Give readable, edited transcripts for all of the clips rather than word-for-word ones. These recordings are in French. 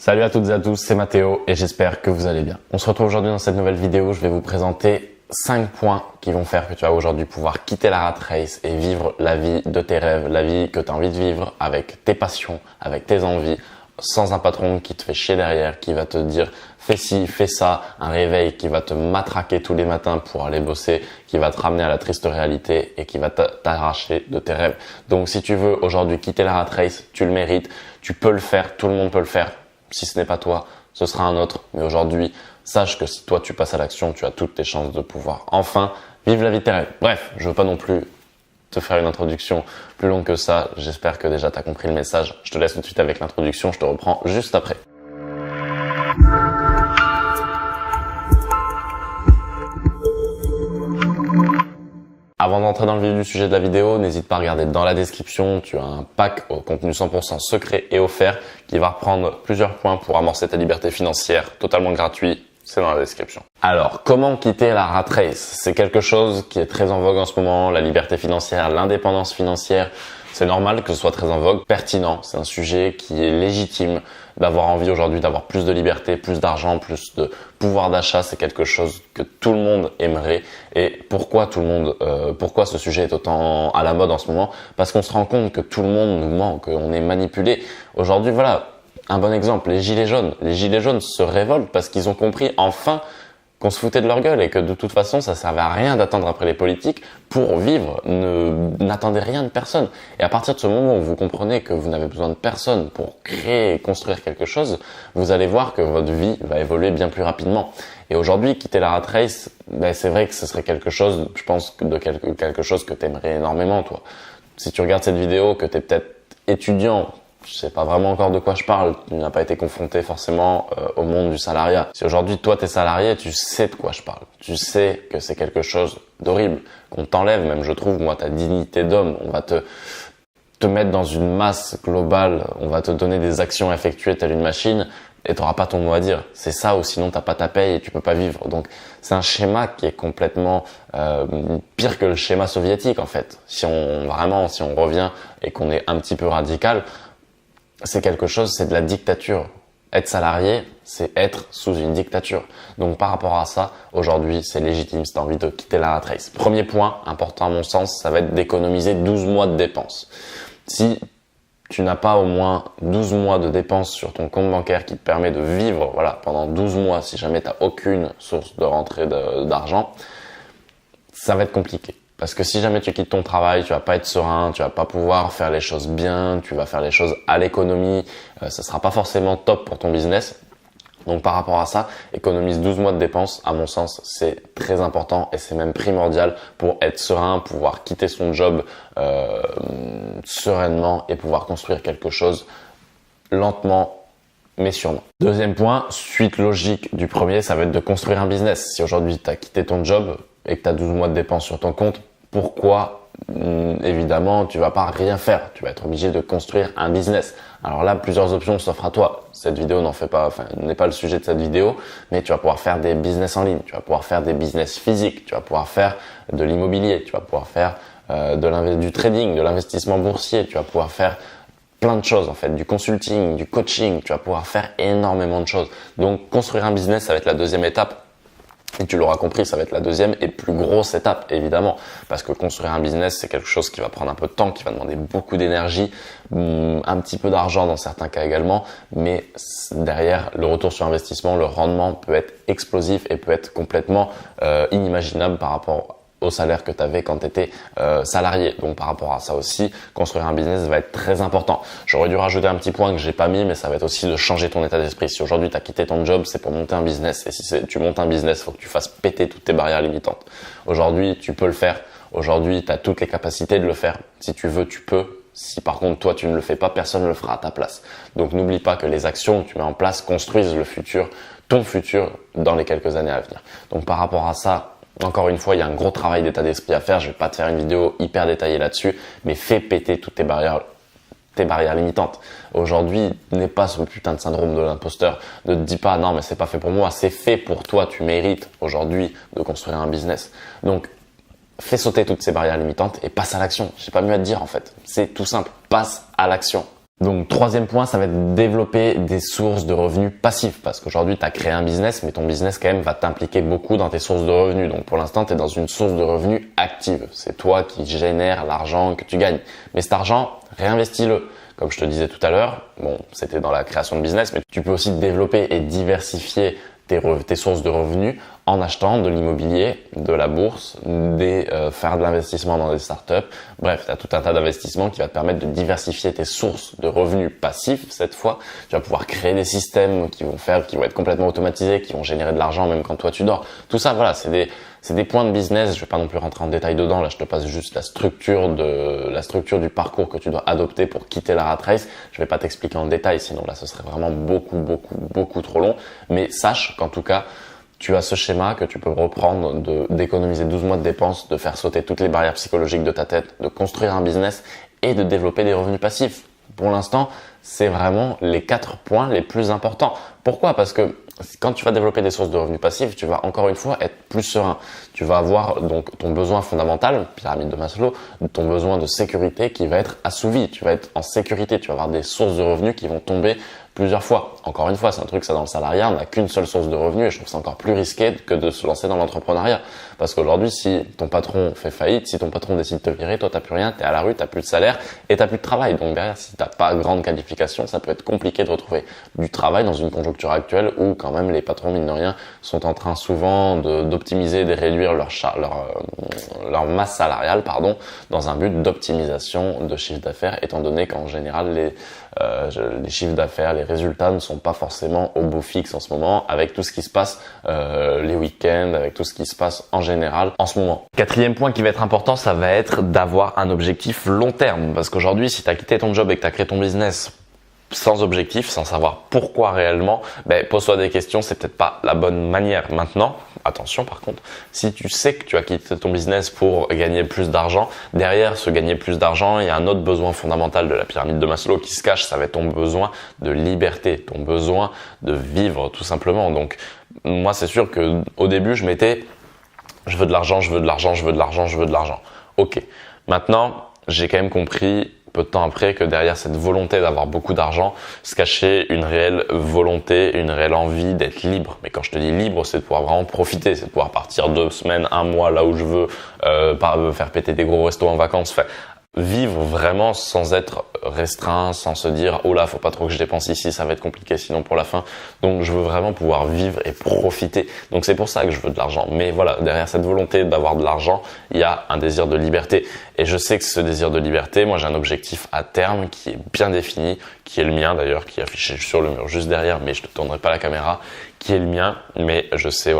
Salut à toutes et à tous, c'est Mathéo et j'espère que vous allez bien. On se retrouve aujourd'hui dans cette nouvelle vidéo. Je vais vous présenter 5 points qui vont faire que tu vas aujourd'hui pouvoir quitter la rat race et vivre la vie de tes rêves, la vie que tu as envie de vivre avec tes passions, avec tes envies, sans un patron qui te fait chier derrière, qui va te dire fais ci, fais ça, un réveil qui va te matraquer tous les matins pour aller bosser, qui va te ramener à la triste réalité et qui va t'arracher de tes rêves. Donc si tu veux aujourd'hui quitter la rat race, tu le mérites, tu peux le faire, tout le monde peut le faire. Si ce n'est pas toi, ce sera un autre. Mais aujourd'hui, sache que si toi tu passes à l'action, tu as toutes tes chances de pouvoir enfin vivre la vie de tes rêves. Bref, je veux pas non plus te faire une introduction plus longue que ça. J'espère que déjà tu as compris le message. Je te laisse tout de suite avec l'introduction, je te reprends juste après. Avant d'entrer dans le vif du sujet de la vidéo, n'hésite pas à regarder dans la description. Tu as un pack au contenu 100% secret et offert qui va reprendre plusieurs points pour amorcer ta liberté financière, totalement gratuit. C'est dans la description. Alors, comment quitter la rat race? C'est quelque chose qui est très en vogue en ce moment. La liberté financière, l'indépendance financière. C'est normal que ce soit très en vogue, pertinent. C'est un sujet qui est légitime d'avoir envie aujourd'hui d'avoir plus de liberté, plus d'argent, plus de pouvoir d'achat. C'est quelque chose que tout le monde aimerait. Et pourquoi pourquoi ce sujet est autant à la mode en ce moment? Parce qu'on se rend compte que tout le monde nous ment, qu'on est manipulé. Aujourd'hui, voilà, un bon exemple, les gilets jaunes. Les gilets jaunes se révoltent parce qu'ils ont compris enfin qu'on se foutait de leur gueule et que de toute façon, ça servait à rien d'attendre après les politiques pour vivre. N'attendez rien de personne. Et à partir de ce moment où vous comprenez que vous n'avez besoin de personne pour créer et construire quelque chose, vous allez voir que votre vie va évoluer bien plus rapidement. Et aujourd'hui, quitter la rat race, c'est vrai que ce serait quelque chose, je pense, de quelque chose que tu aimerais énormément, toi. Si tu regardes cette vidéo, que tu es peut-être étudiant, je sais pas vraiment encore de quoi je parle, tu n'as pas été confronté forcément au monde du salariat. Si aujourd'hui toi t'es salarié, tu sais de quoi je parle. Tu sais que c'est quelque chose d'horrible, qu'on t'enlève même, je trouve, moi, ta dignité d'homme. On va te mettre dans une masse globale, on va te donner des actions à effectuer telle une machine et t'auras pas ton mot à dire. C'est ça, ou sinon t'as pas ta paye et tu peux pas vivre. Donc c'est un schéma qui est complètement pire que le schéma soviétique en fait. Si on revient et qu'on est un petit peu radical, c'est quelque chose, c'est de la dictature. Être salarié, c'est être sous une dictature. Donc par rapport à ça, aujourd'hui, c'est légitime si tu as envie de quitter la rat race. Premier point, important à mon sens, ça va être d'économiser 12 mois de dépenses. Si tu n'as pas au moins 12 mois de dépenses sur ton compte bancaire qui te permet de vivre pendant 12 mois, si jamais tu n'as aucune source de rentrée d'argent, ça va être compliqué. Parce que si jamais tu quittes ton travail, tu vas pas être serein, tu vas pas pouvoir faire les choses bien, tu vas faire les choses à l'économie, ça sera pas forcément top pour ton business. Donc par rapport à ça, économise 12 mois de dépenses, à mon sens, c'est très important et c'est même primordial pour être serein, pouvoir quitter son job sereinement et pouvoir construire quelque chose lentement mais sûrement. Deuxième point, suite logique du premier, ça va être de construire un business. Si aujourd'hui tu as quitté ton job et que tu as 12 mois de dépenses sur ton compte, pourquoi évidemment tu vas pas rien faire, tu vas être obligé de construire un business. Alors là, plusieurs options s'offrent à toi. Cette vidéo n'est pas le sujet de cette vidéo, mais tu vas pouvoir faire des business en ligne, tu vas pouvoir faire des business physiques, tu vas pouvoir faire de l'immobilier, tu vas pouvoir faire du trading, de l'investissement boursier, tu vas pouvoir faire plein de choses en fait, du consulting, du coaching, tu vas pouvoir faire énormément de choses. Donc construire un business, ça va être la deuxième étape. Et tu l'auras compris, ça va être la deuxième et plus grosse étape, évidemment. Parce que construire un business, c'est quelque chose qui va prendre un peu de temps, qui va demander beaucoup d'énergie, un petit peu d'argent dans certains cas également. Mais derrière, le retour sur investissement, le rendement peut être explosif et peut être complètement inimaginable par rapport au salaire que tu avais quand tu étais salarié. Donc par rapport à ça aussi, construire un business va être très important. J'aurais dû rajouter un petit point que j'ai pas mis, mais ça va être aussi de changer ton état d'esprit. Si aujourd'hui tu as quitté ton job, c'est pour monter un business. Et si tu montes un business, il faut que tu fasses péter toutes tes barrières limitantes. Aujourd'hui, tu peux le faire. Aujourd'hui, tu as toutes les capacités de le faire. Si tu veux, tu peux. Si par contre toi tu ne le fais pas, personne ne le fera à ta place. Donc n'oublie pas que les actions que tu mets en place construisent le futur, ton futur dans les quelques années à venir. Donc par rapport à ça, encore une fois, il y a un gros travail d'état d'esprit à faire. Je vais pas te faire une vidéo hyper détaillée là-dessus, mais fais péter toutes tes barrières limitantes. Aujourd'hui, n'aie pas ce putain de syndrome de l'imposteur. Ne te dis pas non mais c'est pas fait pour moi, c'est fait pour toi. Tu mérites aujourd'hui de construire un business. Donc fais sauter toutes ces barrières limitantes et passe à l'action. J'ai pas mieux à te dire en fait. C'est tout simple. Passe à l'action. Donc, troisième point, ça va être développer des sources de revenus passifs. Parce qu'aujourd'hui, tu as créé un business, mais ton business, quand même, va t'impliquer beaucoup dans tes sources de revenus. Donc, pour l'instant, tu es dans une source de revenus active. C'est toi qui génères l'argent que tu gagnes. Mais cet argent, réinvestis-le. Comme je te disais tout à l'heure, bon, c'était dans la création de business, mais tu peux aussi développer et diversifier tes sources de revenus en achetant de l'immobilier, de la bourse, faire de l'investissement dans des startups. Bref, tu as tout un tas d'investissements qui va te permettre de diversifier tes sources de revenus passifs. Cette fois, tu vas pouvoir créer des systèmes qui vont être complètement automatisés, qui vont générer de l'argent même quand toi tu dors. Tout ça, voilà, c'est des points de business. Je vais pas non plus rentrer en détail dedans. Là, je te passe juste la structure du parcours que tu dois adopter pour quitter la rat race. Je vais pas t'expliquer en détail, sinon là, ce serait vraiment beaucoup trop long. Mais sache qu'en tout cas, tu as ce schéma que tu peux reprendre d'économiser 12 mois de dépenses, de faire sauter toutes les barrières psychologiques de ta tête, de construire un business et de développer des revenus passifs. Pour l'instant, c'est vraiment les 4 points les plus importants. Pourquoi? Parce que quand tu vas développer des sources de revenus passifs, tu vas encore une fois être plus serein. Tu vas avoir donc ton besoin fondamental, pyramide de Maslow, ton besoin de sécurité qui va être assouvi. Tu vas être en sécurité. Tu vas avoir des sources de revenus qui vont tomber plusieurs fois. Encore une fois, c'est un truc, ça dans le salariat, on n'a qu'une seule source de revenus et je trouve ça encore plus risqué que de se lancer dans l'entrepreneuriat. Parce qu'aujourd'hui, si ton patron fait faillite, si ton patron décide de te virer, toi t'as plus rien, t'es à la rue, t'as plus de salaire et t'as plus de travail. Donc derrière, si t'as pas grande qualification, ça peut être compliqué de retrouver du travail dans une conjoncture actuelle où quand même les patrons, mine de rien, sont en train souvent d'optimiser, de réduire leur masse salariale, dans un but d'optimisation de chiffre d'affaires, étant donné qu'en général, les chiffres d'affaires, les résultats ne sont pas forcément au beau fixe en ce moment, avec tout ce qui se passe les week-ends, avec tout ce qui se passe en général en ce moment. Quatrième point qui va être important, ça va être d'avoir un objectif long terme. Parce qu'aujourd'hui, si tu as quitté ton job et que tu as créé ton business sans objectif, sans savoir pourquoi réellement, pose-toi des questions, c'est peut-être pas la bonne manière. Maintenant, attention par contre, si tu sais que tu as quitté ton business pour gagner plus d'argent, derrière ce gagner plus d'argent, il y a un autre besoin fondamental de la pyramide de Maslow qui se cache, ça va être ton besoin de liberté, ton besoin de vivre tout simplement. Donc moi c'est sûr que au début je veux de l'argent, je veux de l'argent, je veux de l'argent, je veux de l'argent. Ok, maintenant j'ai quand même compris peu de temps après que derrière cette volonté d'avoir beaucoup d'argent se cachait une réelle volonté, une réelle envie d'être libre. Mais quand je te dis libre, c'est de pouvoir vraiment profiter, c'est de pouvoir partir 2 semaines, 1 mois là où je veux, faire péter des gros restos en vacances, vivre vraiment sans être restreint, sans se dire oh là faut pas trop que je dépense ici, ça va être compliqué sinon pour la fin. Donc je veux vraiment pouvoir vivre et profiter. Donc c'est pour ça que je veux de l'argent. Mais voilà, derrière cette volonté d'avoir de l'argent, il y a un désir de liberté. Et je sais que ce désir de liberté, moi j'ai un objectif à terme qui est bien défini, qui est le mien d'ailleurs, qui est affiché sur le mur juste derrière, mais je ne te tournerai pas la caméra, qui est le mien, mais je sais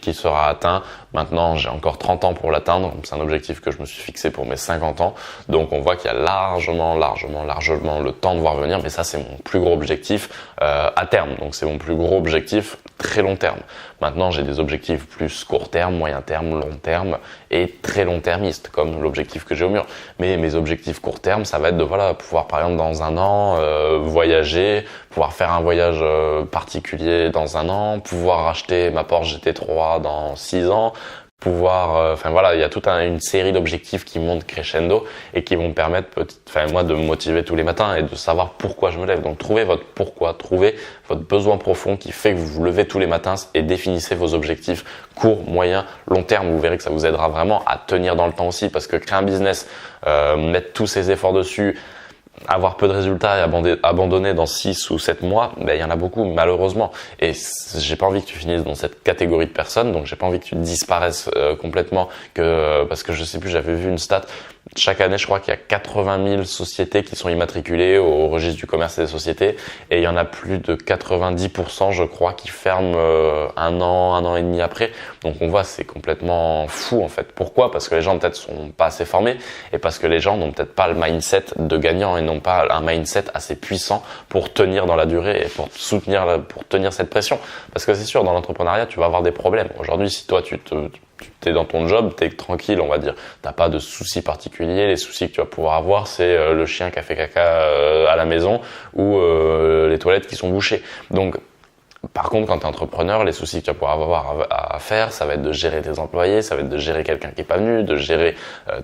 qu'il sera atteint. Maintenant, j'ai encore 30 ans pour l'atteindre. C'est un objectif que je me suis fixé pour mes 50 ans. Donc, on voit qu'il y a largement le temps de voir venir. Mais ça, c'est mon plus gros objectif à terme. Donc, c'est mon plus gros objectif très long terme. Maintenant, j'ai des objectifs plus court terme, moyen terme, long terme et très long termiste, comme l'objectif que j'ai au mur. Mais mes objectifs court terme, ça va être de pouvoir par exemple dans 1 an voyager, pouvoir faire un voyage particulier dans 1 an, pouvoir acheter ma Porsche GT3 dans 6 ans, pouvoir, il y a toute une série d'objectifs qui montent crescendo et qui vont me permettre, moi, de me motiver tous les matins et de savoir pourquoi je me lève. Donc, trouvez votre pourquoi, trouvez votre besoin profond qui fait que vous vous levez tous les matins et définissez vos objectifs court, moyen, long terme. Vous verrez que ça vous aidera vraiment à tenir dans le temps aussi parce que créer un business, mettre tous ses efforts dessus, avoir peu de résultats et abandonner dans 6 ou 7 mois, il y en a beaucoup malheureusement. Et j'ai pas envie que tu finisses dans cette catégorie de personnes, donc j'ai pas envie que tu disparaisses complètement, parce que je sais plus, j'avais vu une stat. Chaque année, je crois qu'il y a 80 000 sociétés qui sont immatriculées au registre du commerce et des sociétés, et il y en a plus de 90%, je crois, qui ferment 1 an et demi après. Donc on voit, c'est complètement fou en fait. Pourquoi? Parce que les gens peut-être sont pas assez formés, et parce que les gens n'ont peut-être pas le mindset de gagnant et n'ont pas un mindset assez puissant pour tenir dans la durée et pour tenir cette pression. Parce que c'est sûr, dans l'entrepreneuriat, tu vas avoir des problèmes. Aujourd'hui, si toi, tu t'es dans ton job, t'es tranquille, on va dire. T'as pas de soucis particuliers. Les soucis que tu vas pouvoir avoir, c'est le chien qui a fait caca à la maison ou les toilettes qui sont bouchées. Donc, Par contre, quand tu es entrepreneur, les soucis que tu vas pouvoir avoir à faire, ça va être de gérer tes employés, ça va être de gérer quelqu'un qui est pas venu, de gérer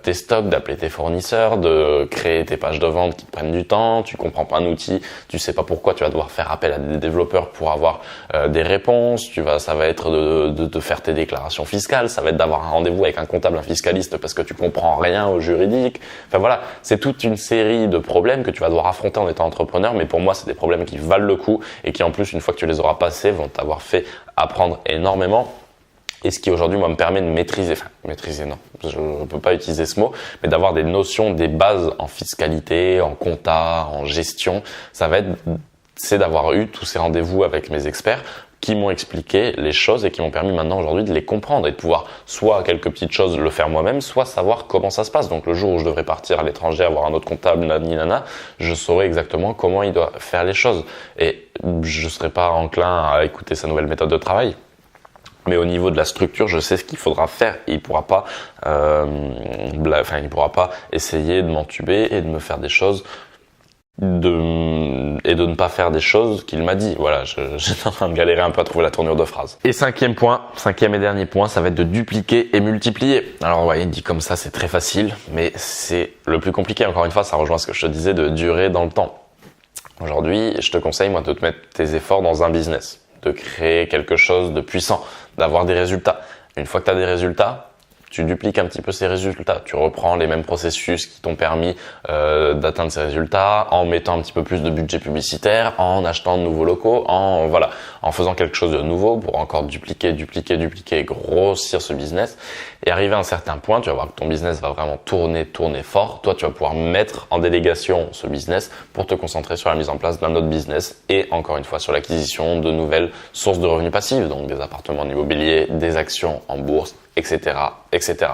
tes stocks, d'appeler tes fournisseurs, de créer tes pages de vente qui te prennent du temps. Tu comprends pas un outil, tu sais pas pourquoi, tu vas devoir faire appel à des développeurs pour avoir des réponses. Ça va être de faire tes déclarations fiscales, ça va être d'avoir un rendez-vous avec un comptable, un fiscaliste parce que tu comprends rien au juridique. Enfin voilà, c'est toute une série de problèmes que tu vas devoir affronter en étant entrepreneur. Mais pour moi, c'est des problèmes qui valent le coup et qui en plus, une fois que tu les auras passés, vont t'avoir fait apprendre énormément. Et ce qui aujourd'hui, moi, me permet de maîtriser non, je ne peux pas utiliser ce mot, mais d'avoir des notions, des bases en fiscalité, en compta, en gestion, c'est d'avoir eu tous ces rendez-vous avec mes experts qui m'ont expliqué les choses et qui m'ont permis maintenant aujourd'hui de les comprendre et de pouvoir soit quelques petites choses le faire moi-même, soit savoir comment ça se passe. Donc le jour où je devrais partir à l'étranger, avoir un autre comptable, nana, je saurais exactement comment il doit faire les choses. Et je serais pas enclin à écouter sa nouvelle méthode de travail. Mais au niveau de la structure, je sais ce qu'il faudra faire. Et il pourra pas essayer de m'entuber et de me faire des choses et de ne pas faire des choses qu'il m'a dit. Voilà, j'étais en train de galérer un peu à trouver la tournure de phrase. Et cinquième et dernier point, ça va être de dupliquer et multiplier. Alors ouais, dit comme ça, c'est très facile, mais c'est le plus compliqué. Encore une fois, ça rejoint ce que je te disais de durer dans le temps. Aujourd'hui, je te conseille, moi, de te mettre tes efforts dans un business, de créer quelque chose de puissant, d'avoir des résultats. Une fois que tu as des résultats, tu dupliques un petit peu ces résultats. Tu reprends les mêmes processus qui t'ont permis d'atteindre ces résultats en mettant un petit peu plus de budget publicitaire, en achetant de nouveaux locaux, en faisant quelque chose de nouveau pour encore dupliquer, grossir ce business. Et arrivé à un certain point, tu vas voir que ton business va vraiment tourner fort. Toi, tu vas pouvoir mettre en délégation ce business pour te concentrer sur la mise en place d'un autre business et encore une fois sur l'acquisition de nouvelles sources de revenus passifs, donc des appartements en immobilier, des actions en bourse, etc., etc.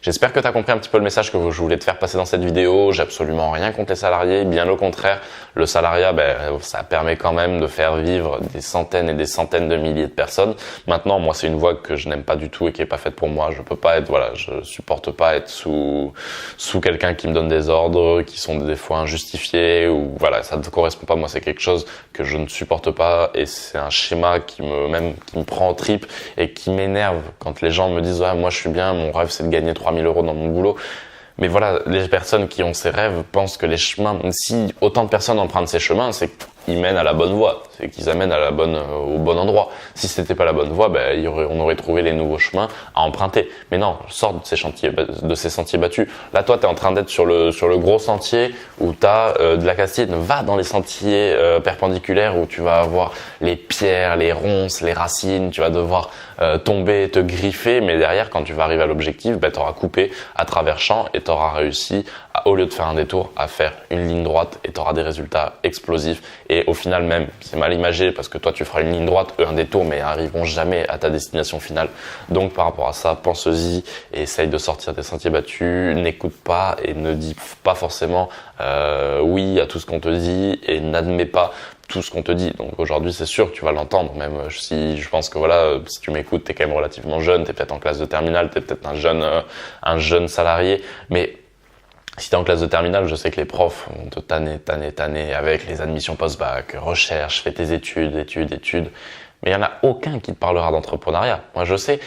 J'espère que tu as compris un petit peu le message que je voulais te faire passer dans cette vidéo. J'ai absolument rien contre les salariés, bien au contraire. Le salariat, ça permet quand même de faire vivre des centaines et des centaines de milliers de personnes. Maintenant, moi, c'est une voie que je n'aime pas du tout et qui est pas faite pour moi. Je supporte pas être sous quelqu'un qui me donne des ordres, qui sont des fois injustifiés ou voilà, ça ne correspond pas. Moi, c'est quelque chose que je ne supporte pas et c'est un schéma qui me prend aux tripes et qui m'énerve quand les gens me disent « Ah, moi, je suis bien, mon rêve, c'est de gagner 3 000 € dans mon boulot ». Mais voilà, les personnes qui ont ces rêves pensent que les chemins, si autant de personnes empruntent ces chemins, c'est qu'ils mènent à la bonne voie, c'est qu'ils amènent au bon endroit. Si c'était pas la bonne voie, on aurait trouvé les nouveaux chemins à emprunter. Mais non, sors de ces sentiers battus. Là, toi, t'es en train d'être sur le gros sentier où t'as de la castine. Va dans les sentiers perpendiculaires où tu vas avoir les pierres, les ronces, les racines. Tu vas devoir tomber, te griffer, mais derrière, quand tu vas arriver à l'objectif, t'auras coupé à travers champs et t'auras réussi au lieu de faire un détour, à faire une ligne droite et t'auras des résultats explosifs. Et au final même, c'est mal imagé parce que toi tu feras une ligne droite, eux un détour, mais ils n'arriveront jamais à ta destination finale. Donc par rapport à ça, pense-y et essaye de sortir des sentiers battus, n'écoute pas et ne dis pas forcément oui à tout ce qu'on te dit et n'admets pas tout ce qu'on te dit. Donc aujourd'hui, c'est sûr que tu vas l'entendre, même si je pense que voilà, si tu m'écoutes, t'es quand même relativement jeune, t'es peut-être en classe de terminale, t'es peut-être un jeune salarié, mais si t'es en classe de terminale, je sais que les profs vont te tanner avec les admissions post-bac, recherche, fais tes études. Mais il n'y en a aucun qui te parlera d'entrepreneuriat. Moi, je sais,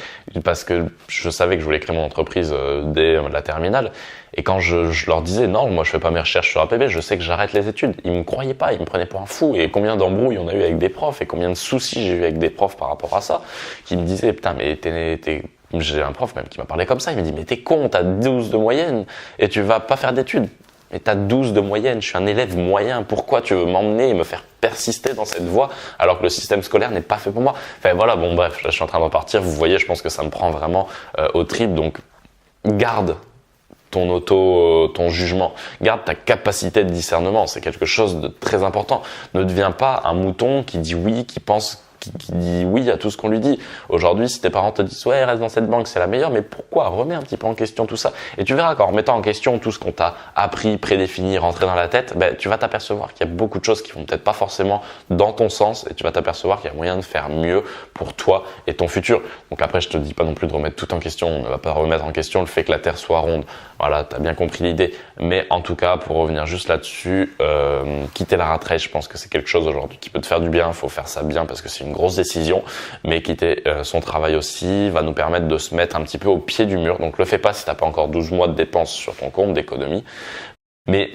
parce que je savais que je voulais créer mon entreprise dès la terminale. Et quand je leur disais, non, moi, je fais pas mes recherches sur APB, je sais que j'arrête les études. Ils me croyaient pas, ils me prenaient pour un fou. Et combien d'embrouilles on a eu avec des profs et combien de soucis j'ai eu avec des profs par rapport à ça, qui me disaient, putain, mais j'ai un prof même qui m'a parlé comme ça, il me dit mais t'es con, t'as 12 de moyenne et tu vas pas faire d'études. Mais t'as 12 de moyenne, je suis un élève moyen, pourquoi tu veux m'emmener et me faire persister dans cette voie alors que le système scolaire n'est pas fait pour moi? Enfin voilà, bon bref, là, je suis en train de repartir, vous voyez, je pense que ça me prend vraiment au trip, donc garde ton jugement, garde ta capacité de discernement, c'est quelque chose de très important. Ne deviens pas un mouton qui dit oui, qui dit oui à tout ce qu'on lui dit. Aujourd'hui, si tes parents te disent ouais, reste dans cette banque, c'est la meilleure, mais pourquoi? Remets un petit peu en question tout ça. Et tu verras qu'en remettant en question tout ce qu'on t'a appris, prédéfini, rentré dans la tête, tu vas t'apercevoir qu'il y a beaucoup de choses qui vont peut-être pas forcément dans ton sens et tu vas t'apercevoir qu'il y a moyen de faire mieux pour toi et ton futur. Donc après, je te dis pas non plus de remettre tout en question. On ne va pas remettre en question le fait que la Terre soit ronde. Voilà, t'as bien compris l'idée. Mais en tout cas, pour revenir juste là-dessus, quitter la rat race, je pense que c'est quelque chose aujourd'hui qui peut te faire du bien. Il faut faire ça bien parce que c'est une grosse décision, mais quitter son travail aussi va nous permettre de se mettre un petit peu au pied du mur. Donc le fais pas si t'as pas encore 12 mois de dépenses sur ton compte d'économie, mais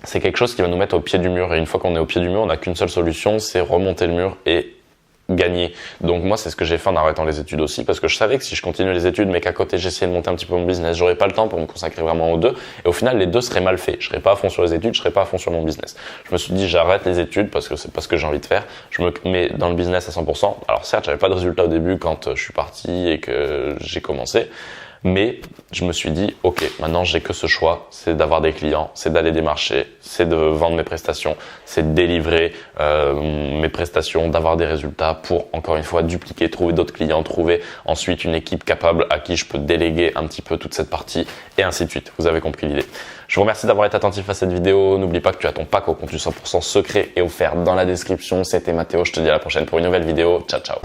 c'est quelque chose qui va nous mettre au pied du mur. Et une fois qu'on est au pied du mur, on n'a qu'une seule solution, c'est remonter le mur et gagner. Donc moi, c'est ce que j'ai fait en arrêtant les études aussi, parce que je savais que si je continuais les études, mais qu'à côté j'essayais de monter un petit peu mon business, j'aurais pas le temps pour me consacrer vraiment aux deux. Et au final, les deux seraient mal faits. Je serais pas à fond sur les études, je serais pas à fond sur mon business. Je me suis dit, j'arrête les études parce que c'est pas ce que j'ai envie de faire. Je me mets dans le business à 100%. Alors certes, j'avais pas de résultats au début quand je suis parti et que j'ai commencé. Mais je me suis dit, ok, maintenant j'ai que ce choix, c'est d'avoir des clients, c'est d'aller démarcher, c'est de vendre mes prestations, c'est de délivrer mes prestations, d'avoir des résultats pour, encore une fois, dupliquer, trouver d'autres clients, trouver ensuite une équipe capable à qui je peux déléguer un petit peu toute cette partie et ainsi de suite. Vous avez compris l'idée. Je vous remercie d'avoir été attentif à cette vidéo. N'oublie pas que tu as ton pack au contenu 100% secret et offert dans la description. C'était Mathéo, je te dis à la prochaine pour une nouvelle vidéo. Ciao, ciao.